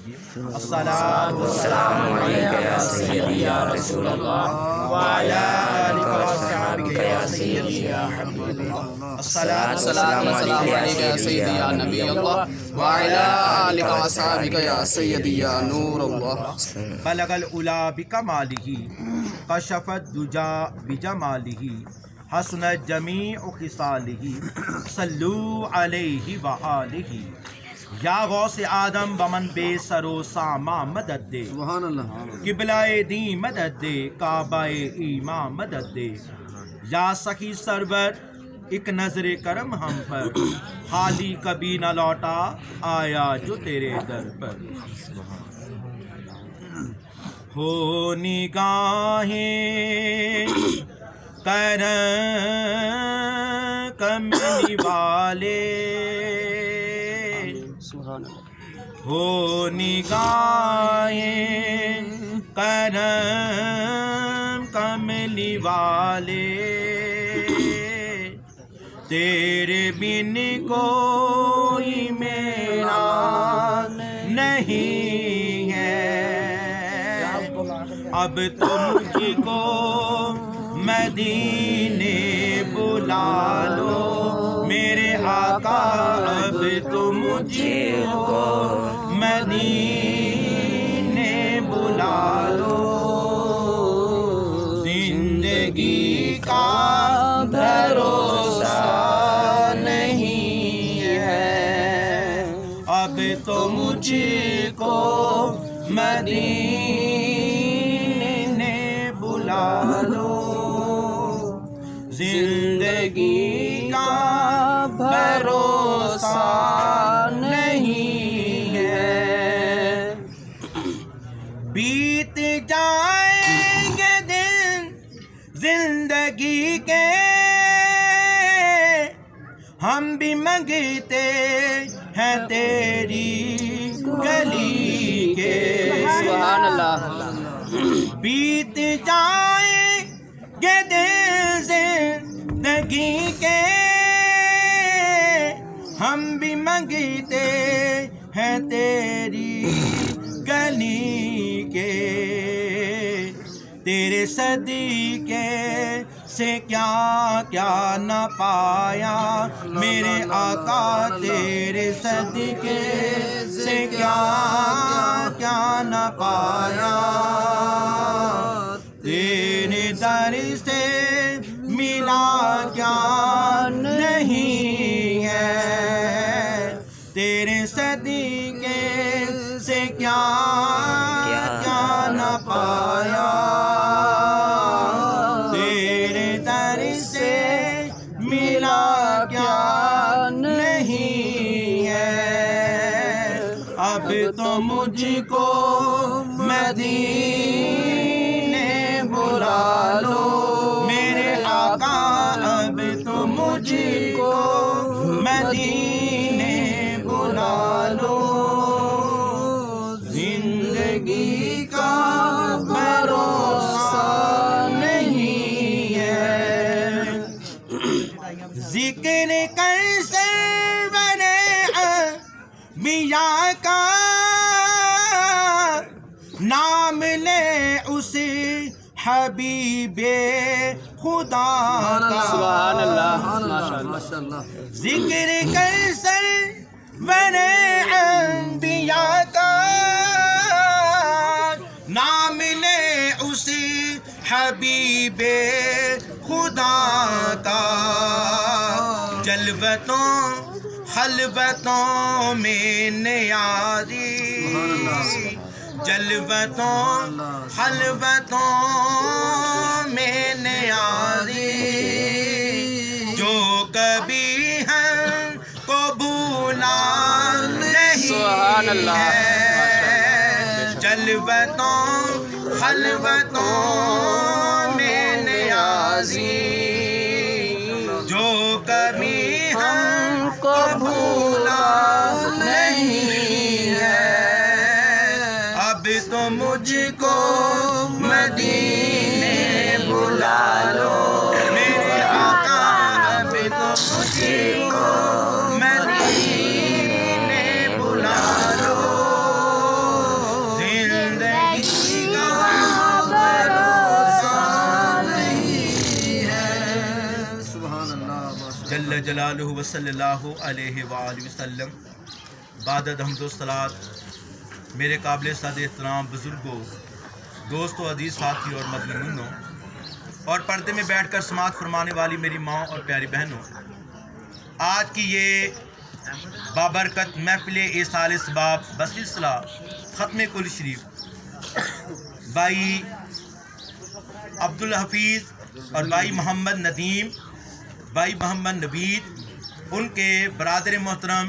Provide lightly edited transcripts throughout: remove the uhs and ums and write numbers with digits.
الصلاۃ والسلام علیک یا سیدی یا رسول اللہ وعلی آلک و اصحابک یا سیدی یا حبیب اللہ. الصلاۃ والسلام علیک یا سیدی یا نبی اللہ وعلی آلک و اصحابک یا سیدی یا نور اللہ. بلغ العلا بکمالہ کشف الدجا بجمالہ حسنت جمیع خصالہ صلو علیہ وآلہ. یا غوث آدم بمن بے سر و ساما مدد دے, سبحان اللہ. قبلہ دین مدد دے, کعبہ ایمان مدد دے. یا سخی سرور ایک نظر کرم ہم پر, خالی کبھی نہ لوٹا آیا جو تیرے در پر. ہو نگاہیں کرم کملی والے, ہو نگاہیں کرم کملی والے. تیرے بن کوئی میرا نہیں ہے, اب تو مجھ کو مدینے بلا لو میرے آقا, اب تو مجھ کو مدینے بلا لو. زندگی کا بھروسہ نہیں ہے, اب تو مجھ کو مدینے بلا لو. زندگی کا بھروسہ نہیں ہے, بیت جائیں گے دن زندگی کے, ہم بھی منگتے ہیں تیری گلی کے. سبحان اللہ. بیت جائیں گے دن زندگی کے, ہم بھی منگتے ہیں تیری گلی کے. تیرے صدیقے سے کیا کیا نہ پایا میرے آقا, تیرے صدیقے سے کیا کیا نہ پایا. تیرے در سے ملا کیا نہیں ہے, تیرے صدیقے سے کیا کیا نہ پایا. تیرے در سے ملا کیا نہیں ہے, اب تو مجھ کو مدینے بلا لو میرے آقا, اب تو مجھ کو مدینے بلا لو. زندگی کا بھروسہ نہیں ہے, ذکر کر سرور انبیاء کا, نام لے اسے حبیب خدا کا. سبحان اللہ. ماشاء اللہ. ذکر کر سرور انبیاء کا, نام لے اسی حبیب خدا کا. جلوتوں خلوتوں میں نیازی, جلوتوں خلوتوں میں نیازی, جو کبھی ہم کو بھولا نہیں ہے. جلوتوں خلوتوں میں نیازی, جو کبھی ہم کو بھولا نہیں ہے, اب تو مجھ کو مدینے بلا لو میرے آقا, اب تو مجھ کو مدینے بلا لو. जल्ल जलालुहु व सल्लल्लाहु अलैहि व आलिहि वसल्लम। बाद हम्द व सलात मेरे काबिल साद एहतराम बुज़ुर्गों, दोस्तों, अजीज़ साथी और मजलूमों और पर्दे में बैठकर समाअत फरमाने वाली मेरी माँ और प्यारी बहनों, आज की ये बाबरकत महफिल इसाल इसबाब बसिलसिला ख़त्म कुल शरीफ भाई अब्दुल हफीज़ और भाई मोहम्मद नदीम, भाई मोहम्मद नबीद, उनके बरादर मोहतरम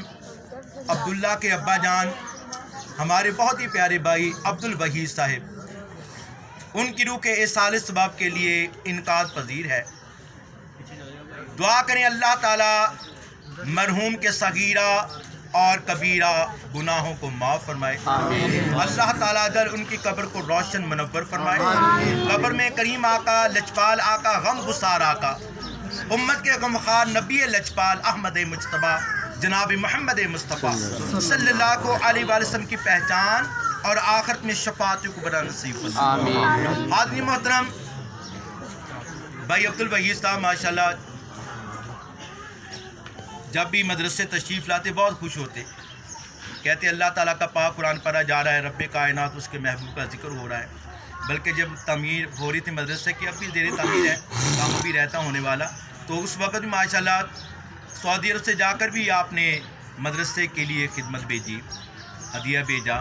अब्दुल्ला के अब्बा जान हमारे बहुत ही प्यारे भाई अब्दुल वहीद साहिब, उनकी रूह के इसाल इसबाब के लिए इनकाद पजीर है। दुआ करें अल्लाह ताला मरहूम के सगीरा और कबीरा गुनाहों को माफ़ फरमाए। अल्लाह ताला दर उनकी कब्र को रोशन मुनव्वर फरमाए। कब्र में करीम आका, लचपाल आका, गम गुसार आका, उम्मत के गमखार नबी लचपाल अहमद मुज्तबा जनाब मोहम्मद मुस्तफ़ा सल्लल्लाहु अलैहि वसल्लम की पहचान और आखिरत में शफाअत कुबरा नसीब फरमाए। हाज़रीन मोहतरम, भाई अब्दुल वहीद साहब माशाल्लाह जब भी मदरसे तशरीफ़ लाते बहुत खुश होते, कहते अल्लाह ताला का पाक कुरान पढ़ा जा रहा है, रब्बे कायनात उसके महबूब का जिक्र हो रहा है। बल्कि जब तमीर हो रही थी मदरसे की, अब भी देर तमीर है, काम भी रहता होने वाला, तो उस वक़्त भी माशाल्लाह सऊदी अरब से जाकर भी आपने मदरसे के लिए खिदमत भेजी, हदिया भेजा,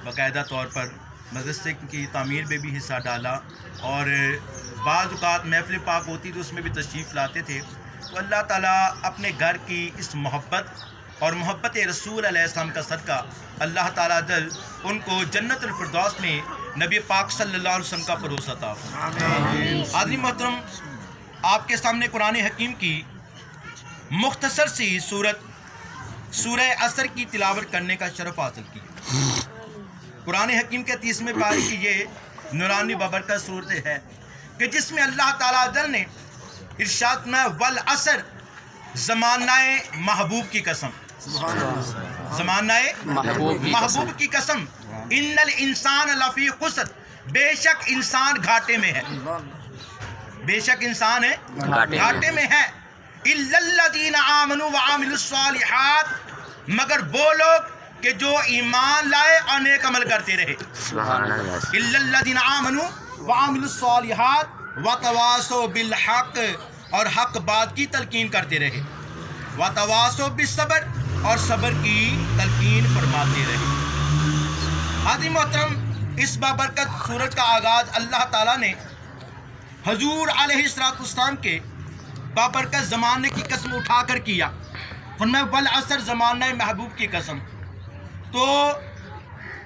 बाकायदा तौर पर मदरसे की तामीर में भी हिस्सा डाला और बाज़ औक़ात महफ़िल पाक होती तो उसमें भी तशरीफ़ लाते थे। तो अल्लाह ताला अपने घर की इस मोहब्बत और मोहब्बत रसूल अलैहिस्सलाम का सदका अल्लाह ताला जल उनको जन्नतुल फिरदौस में नबी पाक सल्लल्लाहु अलैहि वसल्लम का भरोसा अता फरमाए। आदमी मोहतरम, आपके सामने कुरान हकीम की मुख्तसर सी सूरह असर की तिलावत करने का शरफ हासिल किया। कुरान हकीम के 30वें पारे की ये नूरानी बबरकत सूरत है कि जिसमें अल्लाह ताला जल ने इरशाद में वल असर, ज़मानाए महबूब की कसम, ज़मानाए महबूब की कसम, इन्नल इंसान लफी खुसर, बेशक इंसान घाटे में है, बेशक इंसान है घाटे में है, इल्लल्लज़ीना आमनू व आमिलुस्सालिहात, मगर वो लोग कि जो ईमान लाए और नेक अमल करते रहे। इल्लल्लज़ीना आमनू व आमिलुस्सालिहात व तवासौ बिल हक़, और हक बात की तलकीन करते रहे, व तवासौ बिस्सब्र, और सब्र की तलकीन फरमाते रहे। हाज़रीन मोहतरम, इस बाबरकत सूरत का आगाज़ अल्लाह ताला ने हजूर अलैहिस्सलाम के बाबरकत ज़माने की कसम उठाकर किया। फरमाया वल असर, ज़माना महबूब की कसम। तो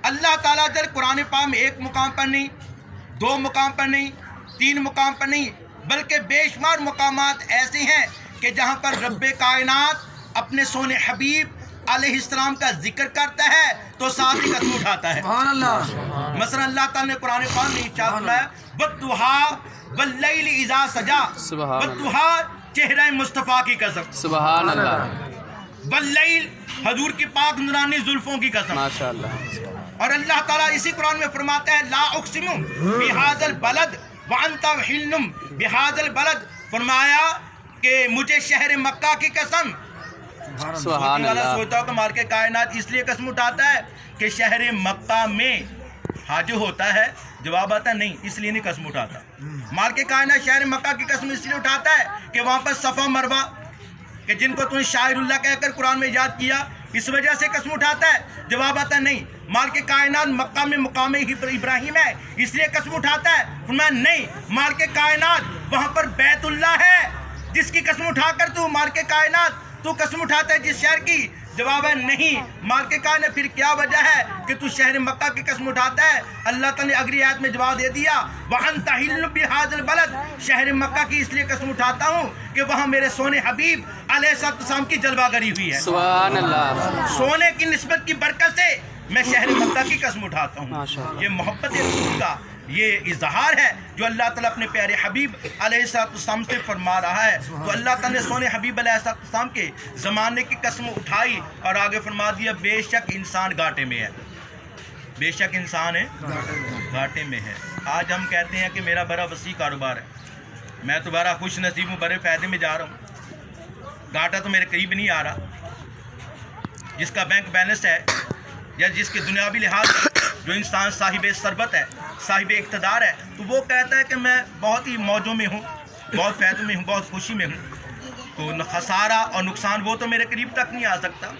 अल्लाह ताला दर कुरान पाक में एक मुकाम पर नहीं, दो मुकाम पर नहीं, तीन मुकाम पर नहीं, बल्कि बेशुमार मुकामात ऐसे हैं कि जहाँ पर रब्बे कायनात अपने सोने हबीब अलैहिस्सलाम का जिक्र करता है तो साथ ही कसम उठाता है। मसलन अल्लाह ताला ने कुरान पाक में इरशाद फरमाया वद्दुहा वल्लैलि इज़ा सजा, वद्दुहा चेहरा मुस्तफ़ा की कसम, सुभान अल्लाह, वल्लैल हजूर की पाक नूरानी जुल्फों की कसम, माशाअल्लाह। और अल्लाह ताला इसी कुरान में फरमाता है ला उक़सिमु बिहाज़ल बलद व अंता हिल्लुम बिहाज़ल बलद, फरमाया कि मुझे शहर मक्का की कसम। सुभान अल्लाह। सोचता हूँ कि मार के कायनात इसलिए कसम उठाता है कि शहर मक्का में हाज होता है, जवाब आता नहीं, इसलिए नहीं कसम उठाता। मार के कायनात शहर मक्का की कसम इसलिए उठाता है कि वहाँ पर सफ़ा मरवा कि जिनको तूने शायरुल्लाह कहकर कुरान में याद किया, इस वजह से कसम उठाता है, जवाब आता नहीं। माल के कायनात मक्का में मुकाम इब्राहिम है, इसलिए कसम उठाता है। फरमाया नहीं, माल के कायनात वहाँ पर बैतुल्लाह है, जिसकी कसम उठाकर तू माल के कायनात तू कसम उठाता है जिस शहर की, जवाब है नहीं। माल के कायनात फिर क्या वजह है कि तू शहर मक्का की कसम उठाता है? अल्लाह ताला ने अगली आयत में जवाब दे दिया वअन्ता हिल्लुम बिहाज़ल बलद, शहर मक्का की इसलिए कसम उठाता हूँ कि वहाँ मेरे सोने हबीब अलैहिस्सलाम की जलवागरी हुई है। सुभान अल्लाह। सोने की निस्बत की बरकत से मैं शहर मक्का की कसम उठाता हूँ। ये मोहब्बत रसूल का ये इजहार है जो अल्लाह ताला अपने प्यारे हबीब अलैहिस्सलाम से फरमा रहा है। तो अल्लाह ताला ने सोने हबीब अलैहिस्सलाम के ज़माने की कसम उठाई और आगे फरमा दिया बेशक इंसान घाटे में है, बेशक इंसान है घाटे में है। आज हम कहते हैं कि मेरा बड़ा वसी कारोबार है, मैं तो बड़ा खुश नसीब हूँ, बड़े फ़ायदे में जा रहा हूँ। گھاٹا تو میرے قریب نہیں آ رہا. جس کا بینک بیلنس ہے یا جس کے دنیاوی لحاظ جو انسان صاحب ثروت ہے, صاحب اقتدار ہے, تو وہ کہتا ہے کہ میں بہت ہی موجوں میں ہوں, بہت فائدوں میں ہوں, بہت خوشی میں ہوں, تو خسارہ اور نقصان وہ تو میرے قریب تک نہیں آ سکتا.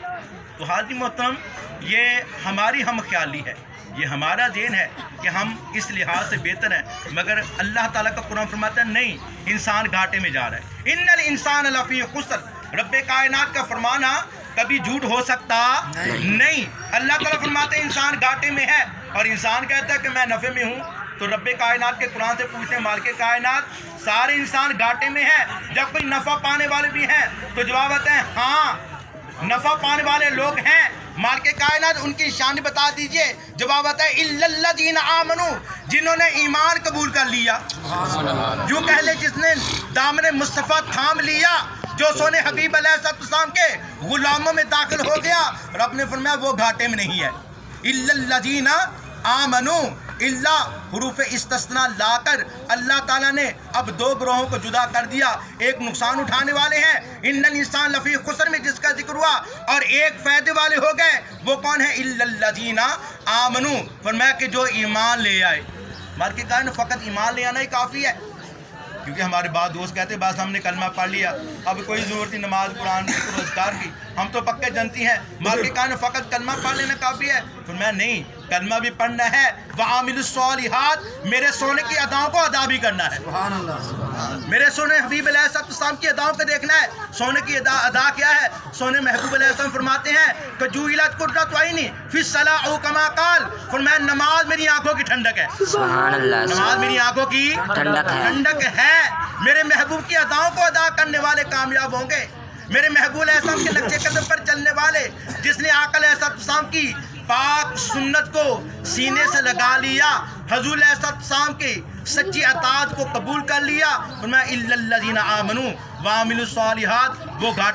تو حاضرین محترم, یہ ہماری ہم خیالی ہے, یہ ہمارا ذہن ہے کہ ہم اس لحاظ سے بہتر ہیں, مگر اللہ تعالیٰ کا قرآن فرماتا ہے نہیں, انسان گھاٹے میں جا رہا ہے. ان الانسان لفی خسر, رب کائنات کا فرمانا کبھی جھوٹ ہو سکتا نہیں. اللہ تعالیٰ فرماتے ہیں انسان گھاٹے میں ہے, اور انسان کہتا ہے کہ میں نفع میں ہوں. تو رب کائنات کے قرآن سے پوچھتے ہیں مالک کائنات, سارے انسان گھاٹے میں ہیں, جب کوئی نفع پانے والے بھی ہیں تو جواب آتا ہے ہاں نفع پانے والے لوگ ہیں. مالک کائنات ان کی شان بتا دیجئے, جواب آتا ہے الا الذین آمنوا, جنہوں نے ایمان قبول کر لیا. یوں کہہ لے جس نے دامن مصطفیٰ تھام لیا, جو سونے حبیب علیہ السلام کے غلاموں میں داخل ہو گیا, رب نے فرمایا وہ گھاٹے میں نہیں ہے. الا الذین آمنوا, اللہ حروف استثناء لا کر اللہ تعالیٰ نے اب دو گروہوں کو جدا کر دیا. ایک نقصان اٹھانے والے ہیں ان الانسان لفی خسر میں جس کا ذکر ہوا, اور ایک فائدے والے ہو گئے, وہ کون ہے الا الذین آمنوا, فرمایا کہ جو ایمان لے آئے. مالک کائنات فقط ایمان لے آنا ہی کافی ہے, کیونکہ ہمارے بعض دوست کہتے ہیں بس ہم نے کلمہ پڑھ لیا, اب کوئی ضرورت نہیں نماز قرآن کی روزگار کی, ہم تو پکے جنتی ہیں. مالک کائنات فقط کلمہ پڑھ لینا کافی ہے. فرمایا نہیں, کلمہ بھی پڑھنا ہے, وعاملوا الصالحات, میرے سونے کی اداؤں کو ادا بھی کرنا ہے. میرے سونے حبیب علیہ السلام کی اداؤں کو دیکھنا ہے. سونے کی ادا کیا ہے؟ سونے محبوب علیہ السلام فرماتے ہیں کہ جوئلت قرۃ عینی فی الصلاۃ او کما قال, فرمایا نماز میری آنکھوں کی ٹھنڈک ہے. سبحان اللہ. نماز میری آنکھوں کی ٹھنڈک ہے. میرے محبوب کی اداؤں کو ادا کرنے والے کامیاب ہوں گے. میرے محبوب علیہ السلام کے نقشے قدم پر چلنے والے, جس نے آقا علیہ السلام کی پاک سنت کو سینے سے لگا لیا, حضور علیہ السلام کی سچی اطاعت کو قبول کر لیا, فرمایا الا الذین آمنوا وعملوا الصالحات, وہ گھاٹے